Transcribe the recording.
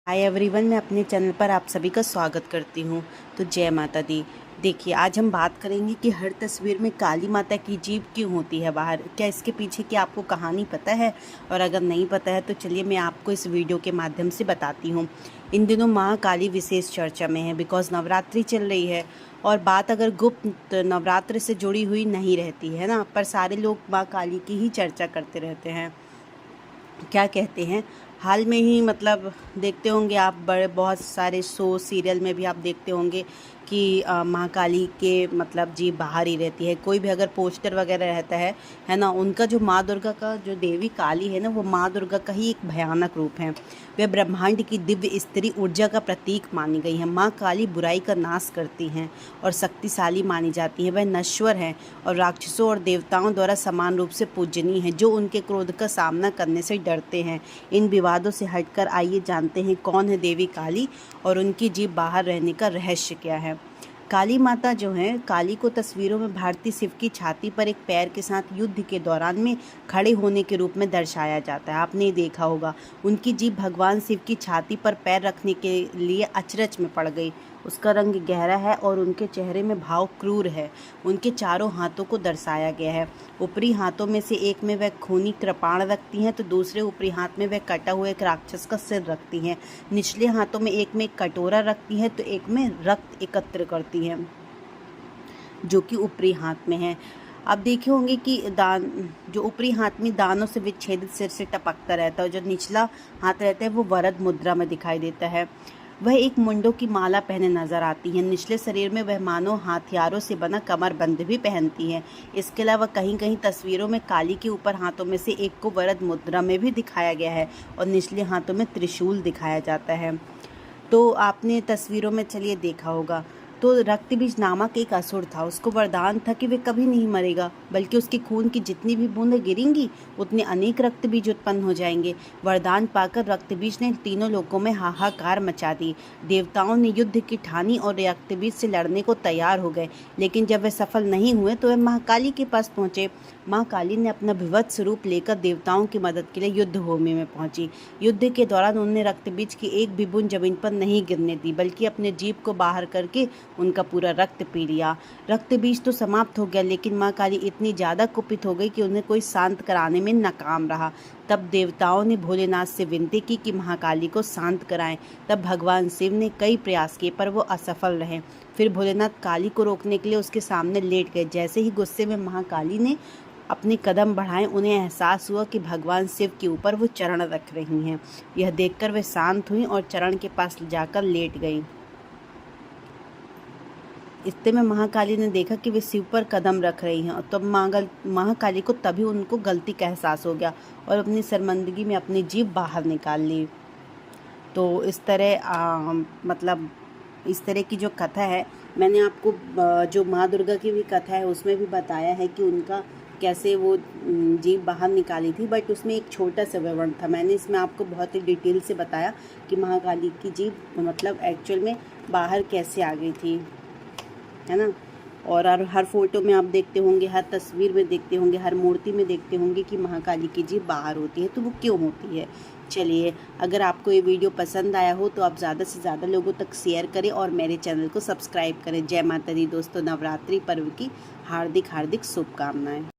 Hi everyone, मैं अपने channel पर आप सभी का स्वागत करती हूँ। तो जय माता दी। देखिए, आज हम बात करेंगे कि हर तस्वीर में काली माता की जीभ क्यों होती है बाहर। क्या इसके पीछे की आपको कहानी पता है? और अगर नहीं पता है तो चलिए मैं आपको इस वीडियो के माध्यम से बताती हूँ। इन दिनों माँ काली विशेष चर्चा में है, बिकॉज नवरात्रि चल रही है और बात अगर गुप्त नवरात्र से जुड़ी हुई नहीं रहती है ना, पर सारे लोग माँ काली की ही चर्चा करते रहते हैं। क्या कहते हैं, हाल में ही मतलब देखते होंगे आप, बड़े बहुत सारे शो सीरियल में भी आप देखते होंगे कि माँ काली के मतलब जी बाहर ही रहती है। कोई भी अगर पोस्टर वगैरह रहता है ना, उनका जो माँ दुर्गा का जो देवी काली है ना, वो माँ दुर्गा का ही एक भयानक रूप है। वे ब्रह्मांड की दिव्य स्त्री ऊर्जा का प्रतीक मानी गई है। माँ काली बुराई का नाश करती हैं और शक्तिशाली मानी जाती हैं। वह नश्वर हैं और राक्षसों और देवताओं द्वारा समान रूप से पूजनीय हैं, जो उनके क्रोध का सामना करने से डरते हैं। इन विवादों से हटकर आइए जानते हैं कौन है देवी काली और उनकी जीभ बाहर रहने का रहस्य क्या है। काली माता जो है, काली को तस्वीरों में भारतीय शिव की छाती पर एक पैर के साथ युद्ध के दौरान में खड़े होने के रूप में दर्शाया जाता है। आपने देखा होगा, उनकी जीभ भगवान शिव की छाती पर पैर रखने के लिए अचरज में पड़ गई। उसका रंग गहरा है और उनके चेहरे में भाव क्रूर है। उनके चारों हाथों को दर्शाया गया है। ऊपरी हाथों में से एक में वह खूनी कृपाण रखती हैं, तो दूसरे ऊपरी हाथ में वह कटा हुआ एक राक्षस का सिर रखती हैं। निचले हाथों में एक कटोरा रखती हैं, तो एक में रक्त एकत्र करती हैं, जो कि ऊपरी हाथ में है। आप देखे होंगे कि दान, जो ऊपरी हाथ में दानों से विच्छेदित सिर से टपकता रहता है, और जो निचला हाथ रहता है वो वरद मुद्रा में दिखाई देता है। वह एक मुंडों की माला पहने नजर आती हैं। निचले शरीर में वह मानो हथियारों से बना कमरबंद भी पहनती हैं। इसके अलावा कहीं कहीं तस्वीरों में काली के ऊपर हाथों में से एक को वरद मुद्रा में भी दिखाया गया है और निचले हाथों में त्रिशूल दिखाया जाता है। तो आपने तस्वीरों में चलिए देखा होगा, तो रक्तबीज नामक एक असुर था। उसको वरदान था कि वे कभी नहीं मरेगा, बल्कि उसके खून की जितनी भी बूंदें गिरेंगी उतने अनेक रक्तबीज उत्पन्न हो जाएंगे। वरदान पाकर रक्तबीज ने तीनों लोकों में हाहाकार मचा दी। देवताओं ने युद्ध की ठानी और रक्तबीज से लड़ने को तैयार हो गए, लेकिन जब वे सफल नहीं हुए तो वे महाकाली के पास पहुंचे। माँ काली ने अपना विभत्स रूप लेकर देवताओं की मदद के लिए युद्ध भूमि में पहुंची। युद्ध के दौरान उन्होंने रक्तबीज की एक भी बूंद जमीन पर नहीं गिरने दी, बल्कि अपने जीभ को बाहर करके उनका पूरा रक्त पी लिया। रक्त बीज तो समाप्त हो गया, लेकिन माँ काली इतनी ज़्यादा कुपित हो गई कि उन्हें कोई शांत कराने में नाकाम रहा। तब देवताओं ने भोलेनाथ से विनती की कि महाकाली को शांत कराएं। तब भगवान शिव ने कई प्रयास किए, पर वो असफल रहे। फिर भोलेनाथ काली को रोकने के लिए उसके सामने लेट गए। जैसे ही गुस्से में महाकाली ने अपने कदम बढ़ाए, उन्हें एहसास हुआ कि भगवान शिव के ऊपर वो चरण रख रही हैं। यह देखकर वे शांत हुई और चरण के पास जाकर लेट गई। इतने में महाकाली ने देखा कि वे शिव पर कदम रख रही हैं, और तब महाकाली को तभी उनको गलती का एहसास हो गया और अपनी शर्मिंदगी में अपनी जीभ बाहर निकाल ली। तो इस तरह मतलब इस तरह की जो कथा है, मैंने आपको जो माँ दुर्गा की भी कथा है उसमें भी बताया है कि उनका कैसे वो जीभ बाहर निकाली थी, बट उसमें एक छोटा सा विवरण था। मैंने इसमें आपको बहुत ही डिटेल से बताया कि महाकाली की जीभ मतलब एक्चुअल में बाहर कैसे आ गई थी, है ना। और हर फोटो में आप देखते होंगे, हर तस्वीर में देखते होंगे, हर मूर्ति में देखते होंगे कि महाकाली की जीभ बाहर होती है। तो वो क्यों होती है? चलिए, अगर आपको ये वीडियो पसंद आया हो तो आप ज़्यादा से ज़्यादा लोगों तक शेयर करें और मेरे चैनल को सब्सक्राइब करें। जय माता दी दोस्तों, नवरात्रि पर्व की हार्दिक हार्दिक शुभकामनाएं।